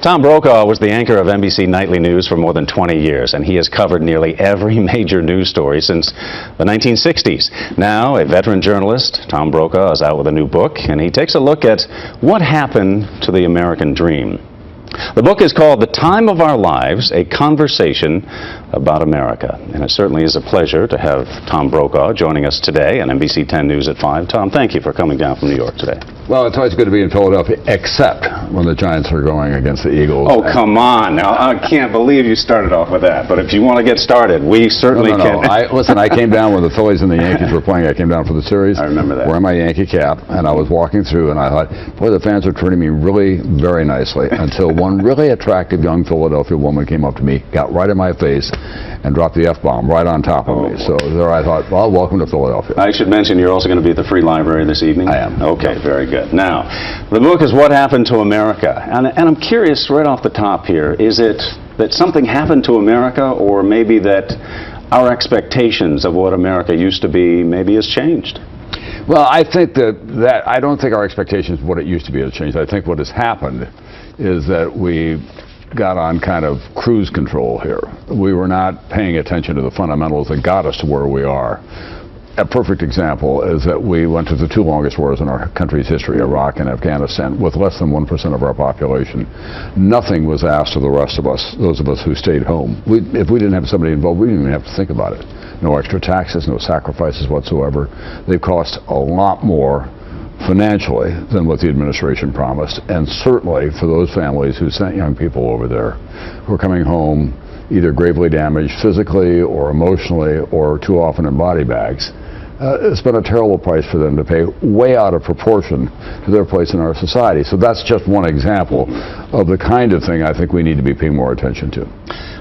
Tom Brokaw was the anchor of NBC Nightly News for more than 20 years, and he has covered nearly every major news story since the 1960s. Now, a veteran journalist, Tom Brokaw is out with a new book, and he takes a look at what happened to the American dream. The book is called The Time of Our Lives, A Conversation About America. And it certainly is a pleasure to have Tom Brokaw joining us today on NBC 10 News at 5. Tom, thank you for coming down from New York today. Well, it's always good to be in Philadelphia, except when the Giants are going against the Eagles. Oh, come on. Now, I can't believe you started off with that. But if you want to get started, we certainly can. Listen, I came down when the Phillies and the Yankees were playing. I came down for the series. I remember that. Wearing my Yankee cap, and I was walking through, and I thought, boy, the fans are treating me really very nicely, until one really attractive young Philadelphia woman came up to me, got right in my face, and dropped the F-bomb right on top of me. So there I thought, well, welcome to Philadelphia. I should mention you're also going to be at the Free Library this evening? I am. Okay, very good. Now, the book is What Happened to America. And I'm curious, right off the top here, is it that something happened to America, or maybe that our expectations of what America used to be maybe has changed? Well, I think that I don't think our expectations of what it used to be has changed. I think what has happened is that we got on kind of cruise control here. We were not paying attention to the fundamentals that got us to where we are. A perfect example is that we went to the two longest wars in our country's history, Iraq and Afghanistan, with less than 1% of our population. Nothing was asked of the rest of us, those of us who stayed home. If we didn't have somebody involved, we didn't even have to think about it. No extra taxes, no sacrifices whatsoever. They've cost a lot more financially than what the administration promised, and certainly for those families who sent young people over there who are coming home either gravely damaged physically or emotionally or too often in body bags. It's been a terrible price for them to pay, way out of proportion to their place in our society. So that's just one example of the kind of thing I think we need to be paying more attention to.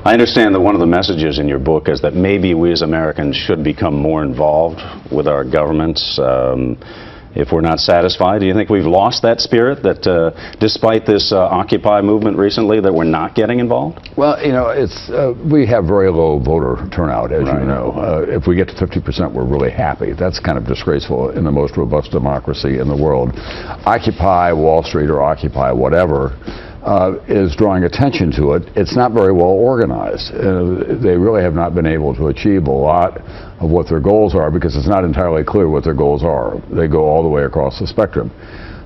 I understand that one of the messages in your book is that maybe we as Americans should become more involved with our governments. If we're not satisfied, do you think we've lost that spirit, that despite this Occupy movement recently, that we're not getting involved? Well, you know, we have very low voter turnout, as you know. If we get to 50%, we're really happy. That's kind of disgraceful in the most robust democracy in the world. Occupy Wall Street or Occupy whatever is drawing attention to it. It's not very well organized. They really have not been able to achieve a lot of what their goals are, because it's not entirely clear what their goals are. They go all the way across the spectrum.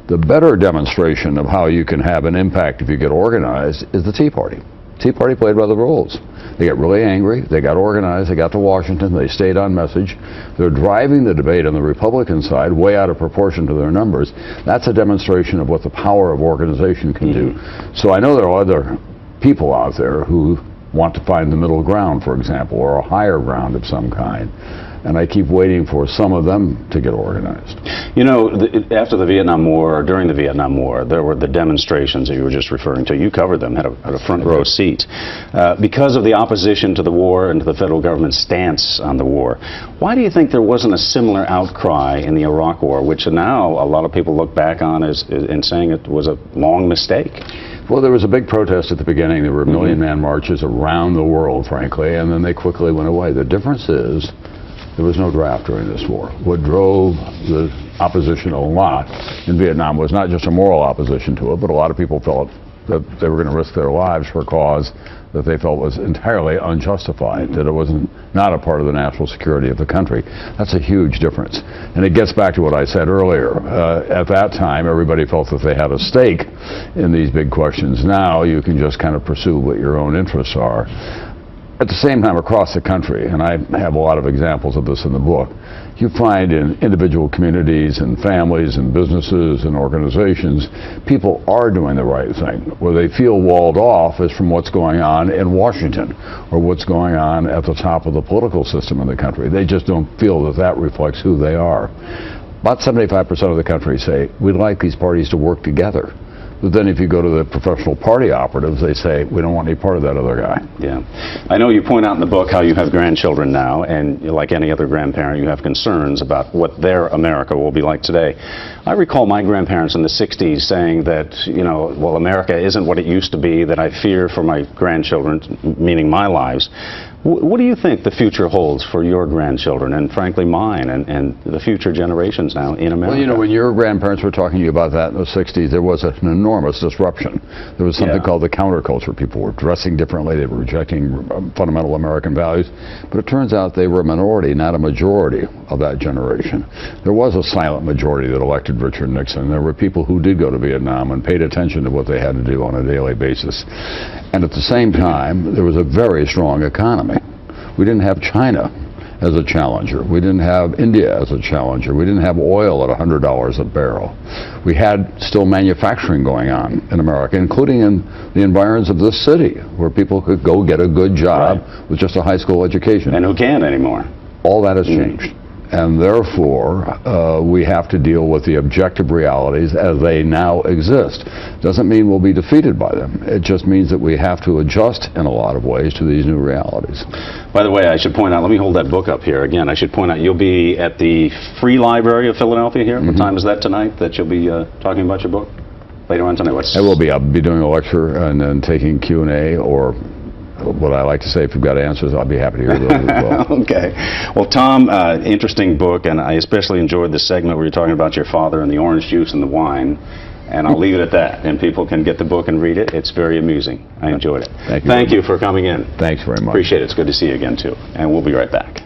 The better demonstration of how you can have an impact if you get organized is the Tea Party. Tea Party played by the rules. They got really angry, they got organized, they got to Washington, they stayed on message. They're driving the debate on the Republican side way out of proportion to their numbers. That's a demonstration of what the power of organization can do. So I know there are other people out there who want to find the middle ground, for example, or a higher ground of some kind. And I keep waiting for some of them to get organized. You know, after the Vietnam War, or during the Vietnam War, there were the demonstrations that you were just referring to. You covered them, had a front row seat. Because of the opposition to the war and to the federal government's stance on the war, why do you think there wasn't a similar outcry in the Iraq War, which now a lot of people look back on as in saying it was a long mistake? Well, there was a big protest at the beginning. There were million-man marches around the world, frankly, and then they quickly went away. The difference is there was no draft during this war. What drove the opposition a lot in Vietnam was not just a moral opposition to it, but a lot of people felt that they were going to risk their lives for a cause that they felt was entirely unjustified, that it wasn't not a part of the national security of the country. That's a huge difference. And it gets back to what I said earlier. At that time, everybody felt that they had a stake in these big questions. Now you can just kind of pursue what your own interests are. At the same time, across the country, and I have a lot of examples of this in the book, you find in individual communities and families and businesses and organizations, people are doing the right thing. Where they feel walled off is from what's going on in Washington or what's going on at the top of the political system in the country. They just don't feel that that reflects who they are. About 75% of the country say, we'd like these parties to work together. But then if you go to the professional party operatives, they say, we don't want any part of that other guy. Yeah. I know you point out in the book how you have grandchildren now, and like any other grandparent, you have concerns about what their America will be like today. I recall my grandparents in the 60s saying that, you know, well, America isn't what it used to be, that I fear for my grandchildren, meaning my lives. What do you think the future holds for your grandchildren, and frankly mine, and the future generations now in America? Well, you know, when your grandparents were talking to you about that in the 60s, there was an enormous disruption. There was something called the counterculture. People were dressing differently. They were rejecting fundamental American values. But it turns out they were a minority, not a majority of that generation. There was a silent majority that elected Richard Nixon. There were people who did go to Vietnam and paid attention to what they had to do on a daily basis. And at the same time, there was a very strong economy. We didn't have China as a challenger. We didn't have India as a challenger. We didn't have oil at $100 a barrel. We had still manufacturing going on in America, including in the environs of this city, where people could go get a good job with just a high school education. And who can't anymore. All that has changed. And therefore, we have to deal with the objective realities as they now exist. Doesn't mean we'll be defeated by them. It just means that we have to adjust in a lot of ways to these new realities. By the way, I should point out, let me hold that book up here again. I should point out you'll be at the Free Library of Philadelphia here. What time is that tonight that you'll be talking about your book? Later on tonight? I will be. I'll be doing a lecture and then taking Q&A, or what I like to say, if you've got answers, I'll be happy to hear those as well. Okay. Well, Tom, interesting book, and I especially enjoyed the segment where you're talking about your father and the orange juice and the wine. And I'll leave it at that, and people can get the book and read it. It's very amusing. I enjoyed it. Thank you. Thank you for coming in. Thanks very much. Appreciate it. It's good to see you again, too. And we'll be right back.